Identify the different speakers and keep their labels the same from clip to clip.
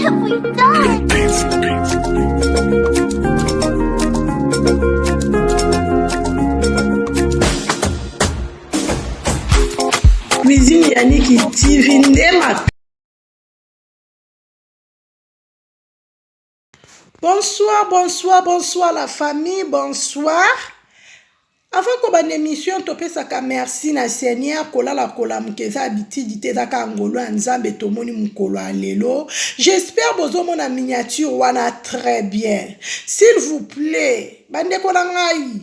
Speaker 1: have we done?
Speaker 2: Cuisine Yannick TV Ndema. Bonsoir la famille, bonsoir. Avant qu'on ait une émission, topé saka merci na Seigneur kolala kolamukeza abitidi te zaka ngolo nzambe tomoni mukolo alelo. J'espère bozo mona miniature wana très bien. S'il vous plaît, bande kolangai.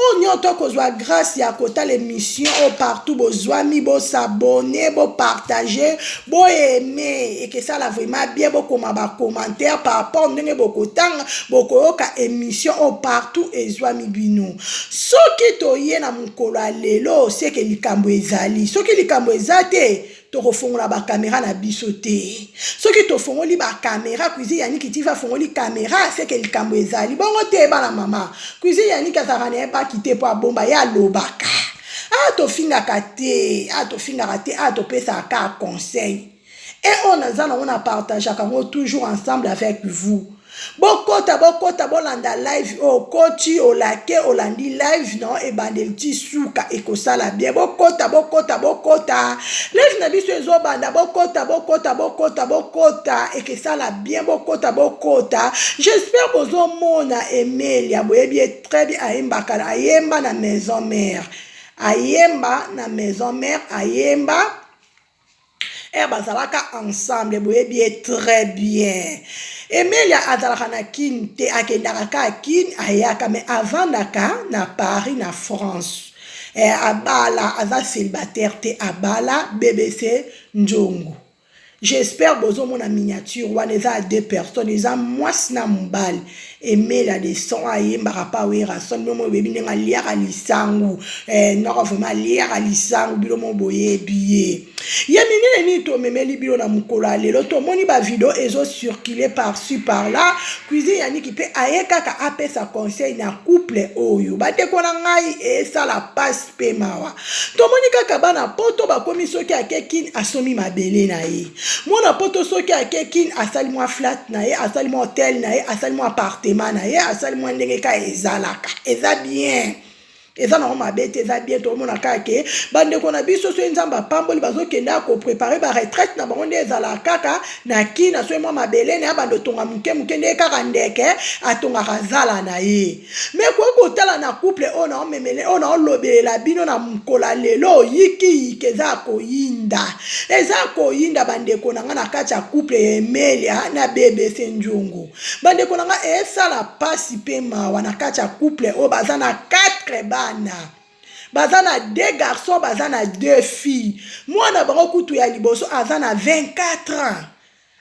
Speaker 2: Oh nyoto kozwa grâce ya kota l'émission au partout besoin mi bo s'abonner, bo partager, bo aimer et que ça la vraiment bien bo koma ba commentaire par rapport ndenge bo kotanga bo koyoka émission au partout ezwa mi bino. Soki toye na mukolo alelo c'est que likambo ezali. Soki likambo ezate to fongola ba caméra na biso te. Soki to fongoli ba caméra cuisine Yannick TV va fongoli caméra c'est que likambo ezali. Bongo te ba la mama. Cuisine Yannick azara ne pas quitter pour bomba ya lobaka. Ah to finga kate, to pesa ka conseil. Et on a partagé toujours ensemble avec vous. Bokota bolanda live o koti o lake o landi live non e bandelti suka e kosala bien bokota live na biso ezo banda bokota e que ça la bien bokota j'espère bozo mona Emelia boyebi très bien ayemba kala ayemba na maison mère ayemba et bazalaka ensemble boyebi très bien. Emelia azalaka na kin te akendaka ka kin ayaka mais avant naka na Paris na France. Abala aza célibataire te abala BBC Njongo. J'espère bozo mona miniature wana eza deux personnes eza mwasi na mobali. Emelia de son ayemba rapa wera son nomo bebi nenga liaka lisangu noko vraiment liaka lisangu bilo mo boyebi ya minene ni to memeli bilo na mukolo alelo to moni ba vidéo ezo circuler par-ci par-là cuisine Yannick pe ayeka ka apesa conseil na couple oyo bate kona ngai esa la passe pe mawa to moni kaka bana poto ba komi soki akekin asomi mabele na ye mona poto soki akekin asali mwa flat na ye asali mwa hotel na ye asali mwa appartement na ye asali mwa ndenge ka ezalaka eza bien eza na mabete eza bien to mona kake bande kona biso so nzamba pamboli bazokenda ko préparer ba retraite na bango ezala kaka na kina so mwa mabele na bando tonga muke nde kaka ndeke atonga kazala na ye mais ko kotala na couple ona memele ona lobela bino na mukola lelo yiki keza ko yinda bande kona na kacha couple Emelia na BBC Njongo bande kona esa la pasi pe mawa na kacha couple o bazana 4 bazana 2 garçons bazana 2 filles mwana bango kutu ya liboso azana 24 ans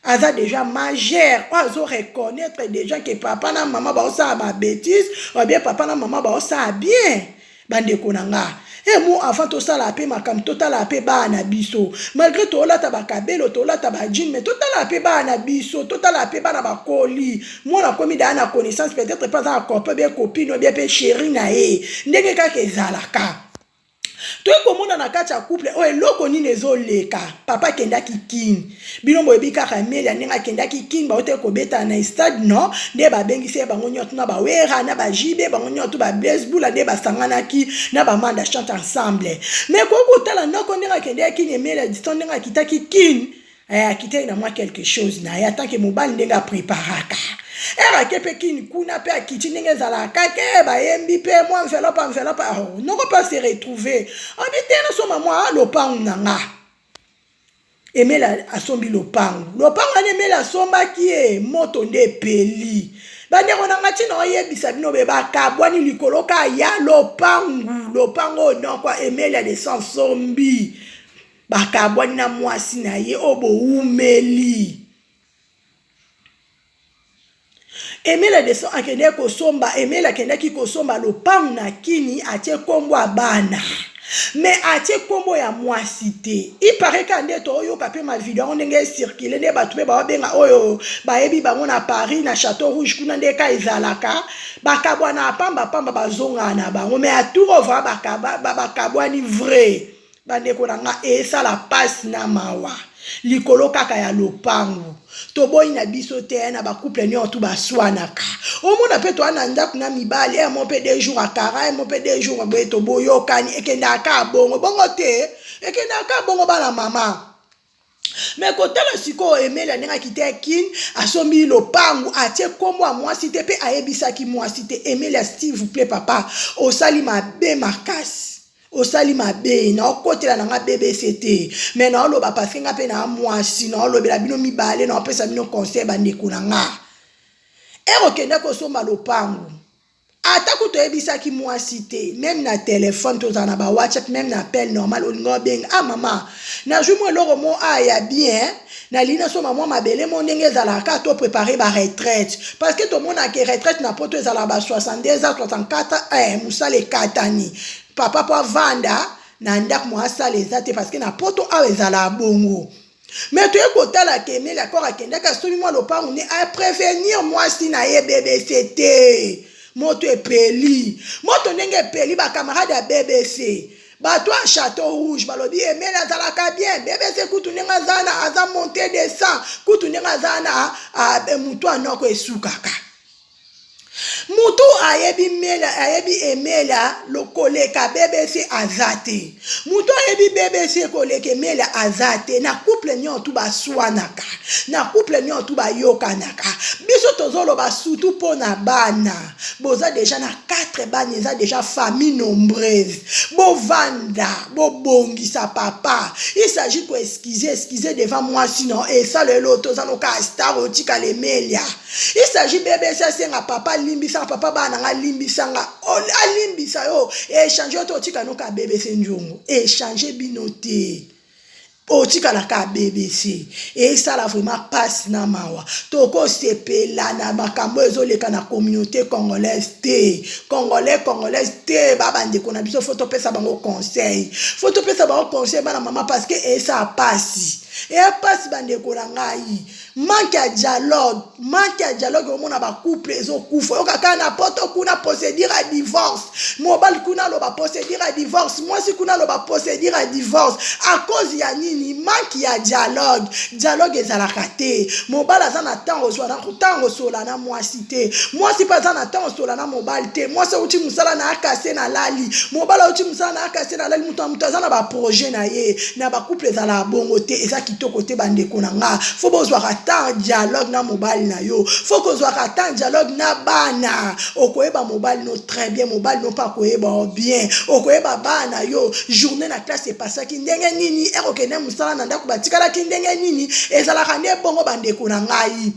Speaker 2: aza déjà majeur ozo reconnaître déjà que papa na maman ba osa ma bêtise ou bien papa na maman ba osa bien bande konanga et moi avant tout ça la paix makam total la paix ba na biso malgré tout la tabakabelo to la tabajin mais total la paix ba na biso total la paix ba na bakoli moi na komi da na connaissance peut-être pas un copain bien copine ou bien chérie na e ndenge ka kezalaka to komona na kacha couple o eloko ni nezoleka papa kendaki king bilombo ebika Emelia ninga kendaki king ba ote ko beta na stade no nde ba bengise bango nyoto na ba wera na ba jibe bango nyoto ba baseball nde ba sanganaki na ba manda chante ensemble mais ko tala ndako ninga kendaki Emelia diston ninga kitaki king akite na moi quelque chose na ya tant que mobali ndenga préparaka era kepe kini kuna pe akiti ndenge zala kake ba yembi pe moi enveloppe non pas se retrouver habitena soma moi lopangu nanga Emelia asombi lopangu ane Emelia asomba ki moto nde peli bande kona ngati na oyebisa bino be bakabwani likolo ka ya lopango non kwa Emelia de Sansombi bakabwani na mwasi na ye obo umeli Emelia de son akende ko somba Emelia kende ki ko somba lopangu na kini atie kombo abana mais atie kombo ya mwasi te il paraît kande to oyo kape ma vidéo ndenge circuler ne batube ba benga oyo bayebi bango na Paris na Château Rouge kuna nde ka ezalaka bakabwana pamba bazonga na bango mais a tout revoir bakabwani vrai bande ko nanga esa la passe na mawa likolo kaka ya lopango toboyi na biso te na ba couple nyonso baswanaka omona pe to ana ndako na mibali mo pe 2 jours akara mo pe 2 jours boye to boyokani ekendaka bongo te ekendaka bongo bana mama. Mais côté le siko Emelia nenga kite kin asombi lopangu atie kombo a mwasi te pe ayebisaki mwasi te Emelia s'il vous plaît papa osali mabe makasi osali mabe na okotela nanga BBC te mais na oloba parce nga pe na mwasi na olobela bino mibale na opesa bino conseil bandeko na nga kende kosomba lopangu ata kutoyebisaki mwasi te même na téléphone tozana ba WhatsApp même na appel normal olingo benga ah mama na jui mo eloko mo aya bien na lina soma mwa mabele mo ndenge ezalaka to préparer ba retraite parce que to mona ke retraite na poto ezala ba 62 ans 64 musale katani papa po vanda na ndako mo asala ezate parce que na poto awa ezala bongo. Mais tu es côté la keme la corps akenda ka somi mo lopangu ni a prévenir mwasi na ye BBC te moto epeli moto ndenge peli ba camarade ya BBC bato a Château Rouge balobi Emelia azalaka bien BBC kutu ndenge zana aza monté descend kutu ndenge zana mutu anoko esukaka mutu ayebi Emelia lokoleka BBC azate mutu ayebi BBC koleka Emelia azate na couple nyonso baswanaka na couple nyonso bayokanaka biso tozoloba surtout pona bana boza déjà na 4 bana eza déjà famille nombreuse bovanda bobongisa papa il s'agit pour excuser devant moi sinon et ça le loto za noka star otika Emelia il s'agit BBC senga papa limbisa papa bana nga limbisa nga alimbisa yo échanger to otika noka BBC njongo échanger binote otika la ka BBC et ça la vraiment passe na mawa toko sepela na makambo ezoleka na communauté congolaise te congolaise te baba ndeko na biso photo pesa bango conseil bana mama parce que ça passe et passe bandeko na ngai manque à dialogue au monde ba couple ezo kufa okaka na poto kuna procédure à divorce mobile kuna lo ba procédure à divorce moi si kuna lo ba procédure à divorce à cause ya nini manque ya dialogue ezalaka te mobile aza na tango sola na moi si pas aza na tango sola na mobile te moi ça uti musala na akase na lali mobile uti musala na akase na lali mutu aza na ba projet na ye na ba couple ezala bongo te eza kitoko te bandeko na nga faut bozwa tant dialogue na mobile na yo faut que soit tant dialogue na bana okoyeba mobile no très bien mobile no pas koyeba bien okoyeba bana yo journée na classe c'est pas ça ki ndenge nini ekokene musala na ndako batikala ki ndenge nini ezalaka ne bongo bandeko na ngai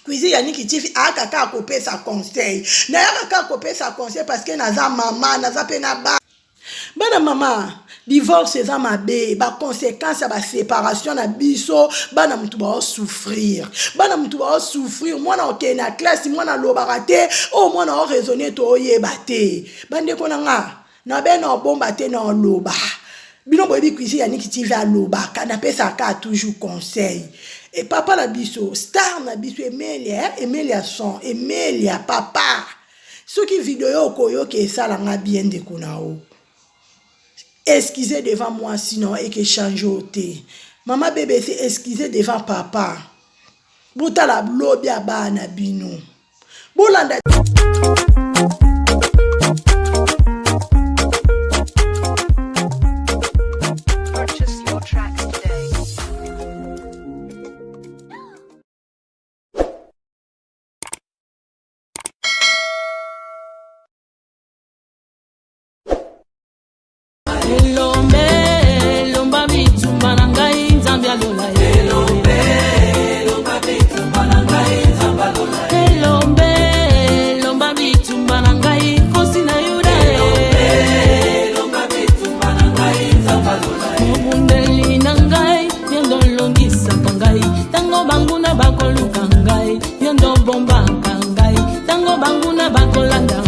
Speaker 2: Cuisine Yannick TV akaka kopesa conseil na akaka kopesa conseil parce que naza mama naza pena bana mama divorce eza mabe ba conséquences ba séparation na biso bana mutu ba souffrir mwana okena na classe mwana lobaka te o mwana o raisonner to oyeba te bandeko na nga na bena bomba te na loba bino boyebi Cuisine Yannick TV alobaka na pesa ka toujours conseil et papa na biso star na biso Emelia son Emelia papa soki video koyo ke sala nga bien de kunao excusez devant moi sinon et que change ôté maman BBC excusez devant papa bota la blobi abana bino bolanda
Speaker 1: purchase your tracks today.
Speaker 3: Lomba bitumba na ngai nzambe alola ye lomba bitumba na ngai nzambe alola ye lomba bitumba na ngai kosi na yuda lomba bitumba na ngai nzambe alola ye mobundeli na ngai yondo longisaka ngai tango banguna bakoluka ngai yondo bombaka ngai tango banguna bakolanda